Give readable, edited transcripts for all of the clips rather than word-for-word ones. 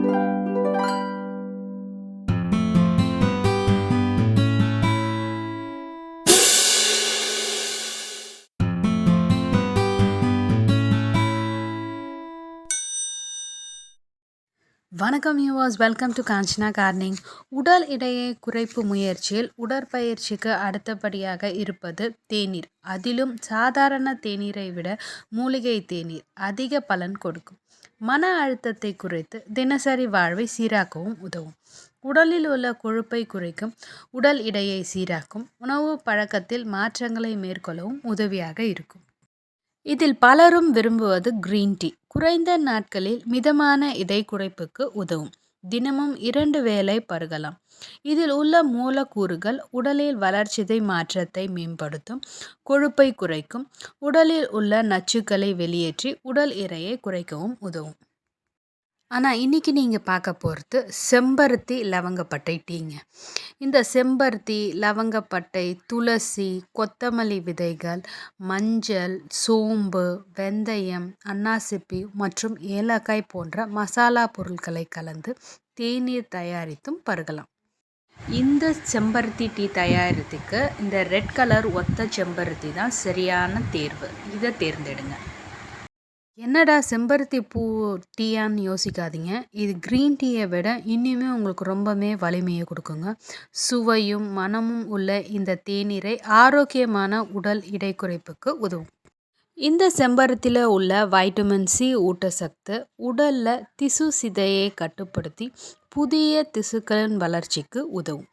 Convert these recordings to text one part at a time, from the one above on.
வணக்கம் viewers, welcome to Kanchana Corning. உடல் எடையை குறைப்பு முயற்சியில் உடற்பயிற்சிக்கு அடுத்தபடியாக இருப்பது தேநீர். அதிலும் சாதாரண தேநீரை விட மூலிகை தேநீர் அதிக பலன் கொடுக்கும். மன அழுத்தத்தை குறைத்து தினசரி வாழ்வை சீராக்கவும் உதவும். உடலில் உள்ள கொழுப்பை குறைக்கும், உடல் எடையை சீராக்கும், உணவு பழக்கத்தில் மாற்றங்களை மேற்கொள்ளவும் உதவியாக இருக்கும். இதில் பலரும் விரும்புவது கிரீன் டீ. குறைந்த நாட்களில் மிதமான எடை குறைப்புக்கு உதவும். தினமும் 2 வேளை பருகலாம். இதில் உள்ள மூலக்கூறுகள் உடலில் வளர்சிதை மாற்றத்தை மேம்படுத்தும், கொழுப்பை குறைக்கும், உடலில் உள்ள நச்சுக்களை வெளியேற்றி உடல் எடையை குறைக்கவும் உதவும். ஆனால் இன்றைக்கி நீங்கள் பார்க்க போகிறது செம்பருத்தி லவங்கப்பட்டை டீங்க. இந்த செம்பருத்தி, லவங்கப்பட்டை, துளசி, கொத்தமல்லி விதைகள், மஞ்சள், சோம்பு, வெந்தயம், அன்னாசிப்பூ மற்றும் ஏலக்காய் போன்ற மசாலா பொருட்களை கலந்து தேநீர் தயாரித்தும் பருகலாம். இந்த செம்பருத்தி டீ தயாரித்துக்கு இந்த ரெட் கலர் ஒத்த செம்பருத்தி தான் சரியான தேர்வு. இதை தேர்ந்தெடுங்க. என்னடா செம்பருத்தி பூ டீயான்னு யோசிக்காதீங்க. இது க்ரீன் டீயை விட இன்னுமே உங்களுக்கு ரொம்பவே வலிமையை கொடுக்குங்க. சுவையும் மனமும் உள்ள இந்த தேநீரை ஆரோக்கியமான உடல் எடை குறைப்புக்கு உதவும். இந்த செம்பருத்தியில் உள்ள வைட்டமின் சி ஊட்டச்சத்து உடலில் திசு சிதையை கட்டுப்படுத்தி புதிய திசுக்களின் வளர்ச்சிக்கு உதவும்.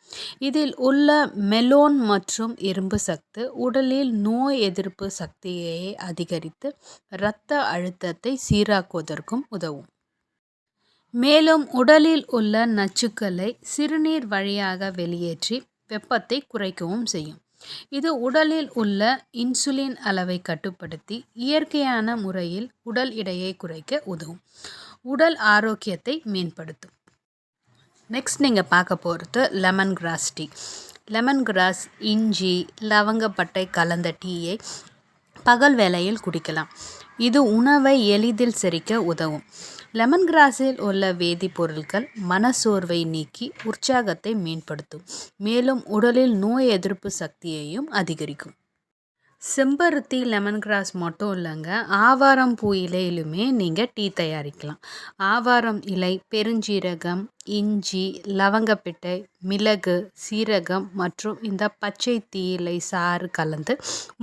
இதில் உள்ள மெலோன் மற்றும் இரும்பு சத்து உடலில் நோய் எதிர்ப்பு சக்தியை அதிகரித்து இரத்த அழுத்தத்தை சீராக்குவதற்கும் உதவும். மேலும் உடலில் உள்ள நச்சுக்களை சிறுநீர் வழியாக வெளியேற்றி வெப்பத்தை குறைக்கவும் செய்யும். இது உடலில் உள்ள இன்சுலின் அளவை கட்டுப்படுத்தி இயற்கையான முறையில் உடல் எடையை குறைக்க உதவும். உடல் ஆரோக்கியத்தை மேம்படுத்தும். நெக்ஸ்ட் நீங்கள் பார்க்க போகிறது lemon grass tea. Lemon grass, இஞ்சி, லவங்கப்பட்டை கலந்த டீயை பகல் வேளையில் குடிக்கலாம். இது உணவை எளிதில் செரிக்க உதவும். லெமன் கிராஸில் உள்ள வேதிப்பொருட்கள் மனசோர்வை நீக்கி உற்சாகத்தை மேம்படுத்தும். மேலும் உடலில் நோய் எதிர்ப்பு சக்தியையும் அதிகரிக்கும். செம்பருத்தி, லெமன் கிராஸ் மட்டும் இல்லைங்க, ஆவாரம் பூ இலையிலுமே நீங்கள் டீ தயாரிக்கலாம். ஆவாரம் இலை, பெருஞ்சீரகம், இஞ்சி, லவங்கப்பட்டை, மிளகு, சீரகம் மற்றும் இந்த பச்சை தீயிலை சாறு கலந்து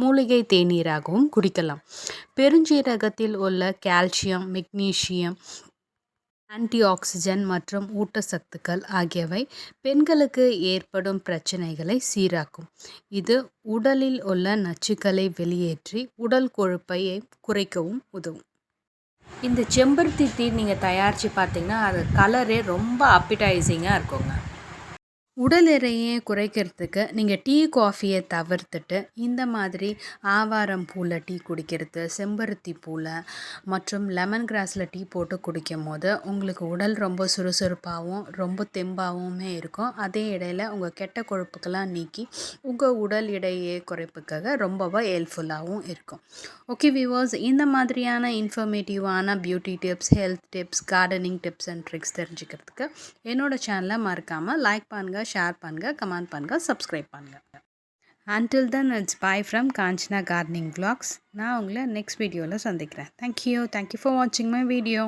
மூலிகை தேநீராகவும் குடிக்கலாம். பெருஞ்சீரகத்தில் உள்ள கால்சியம், மெக்னீசியம், ஆன்டி ஆக்சிஜன் மற்றும் ஊட்டச்சத்துக்கள் ஆகியவை பெண்களுக்கு ஏற்படும் பிரச்சனைகளை சீராக்கும். இது உடலில் உள்ள நச்சுக்களை வெளியேற்றி உடல் கொழுப்பை குறைக்கவும் உதவும். இந்த செம்பருத்தி டீ நீங்கள் தயாரித்து பார்த்தீங்கன்னா அது கலரே ரொம்ப அப்பிடைசிங்காக இருக்குங்க. உடல் எடையை குறைக்கிறதுக்கு நீங்கள் டீ, காஃபியை தவிர்த்துட்டு இந்த மாதிரி ஆவாரம் பூவில் டீ குடிக்கிறது, செம்பருத்தி பூவில் மற்றும் லெமன் கிராஸில் டீ போட்டு குடிக்கும் போது உங்களுக்கு உடல் ரொம்ப சுறுசுறுப்பாகவும் ரொம்ப தெம்பாகவுமே இருக்கும். அதே இடையில் உங்கள் கெட்ட கொழுப்புக்கெல்லாம் நீக்கி உங்கள் உடல் எடையை குறைப்புக்காக ரொம்பவே ஹெல்ப்ஃபுல்லாகவும் இருக்கும். ஓகே வியூவர்ஸ், இந்த மாதிரியான இன்ஃபர்மேட்டிவான beauty tips, health tips, gardening tips and tricks தெரிஞ்சுக்கிறதுக்கு என்னோடய சேனலை மறக்காமல் லைக் பண்ணுங்கள், ஷேர் பண்ணுங்கள், கமெண்ட் பண்ணுங்கள், சப்ஸ்கிரைப் பண்ணுங்கள். Until then, it's bye from Kanchana Gardening Vlogs. நான் உங்களை நெக்ஸ்ட் வீடியோவில் சந்திக்கிறேன். Thank you for watching my video.